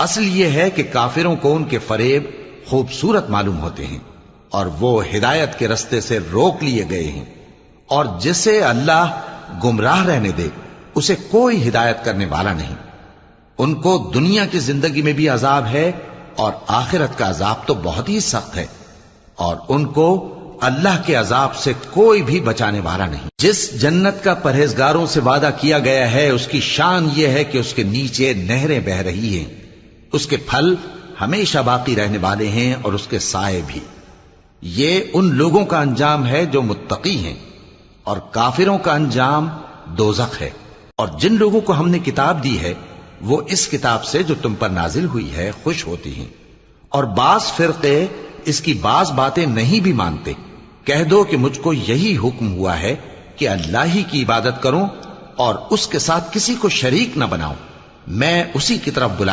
اصل یہ ہے کہ کافروں کو ان کے فریب خوبصورت معلوم ہوتے ہیں اور وہ ہدایت کے رستے سے روک لیے گئے ہیں، اور جسے اللہ گمراہ رہنے دے اسے کوئی ہدایت کرنے والا نہیں۔ ان کو دنیا کی زندگی میں بھی عذاب ہے اور آخرت کا عذاب تو بہت ہی سخت ہے، اور ان کو اللہ کے عذاب سے کوئی بھی بچانے والا نہیں۔ جس جنت کا پرہیزگاروں سے وعدہ کیا گیا ہے اس کی شان یہ ہے کہ اس کے نیچے نہریں بہ رہی ہیں، اس کے پھل ہمیشہ باقی رہنے والے ہیں اور اس کے سائے بھی۔ یہ ان لوگوں کا انجام ہے جو متقی ہیں، اور کافروں کا انجام دوزخ ہے۔ اور جن لوگوں کو ہم نے کتاب دی ہے وہ اس کتاب سے جو تم پر نازل ہوئی ہے خوش ہوتی ہیں، اور بعض فرقے اس کی بعض باتیں نہیں بھی مانتے۔ کہہ دو کہ مجھ کو یہی حکم ہوا ہے کہ اللہ ہی کی عبادت کروں اور اس کے ساتھ کسی کو شریک نہ بناؤں، میں اسی کی طرف بلاتا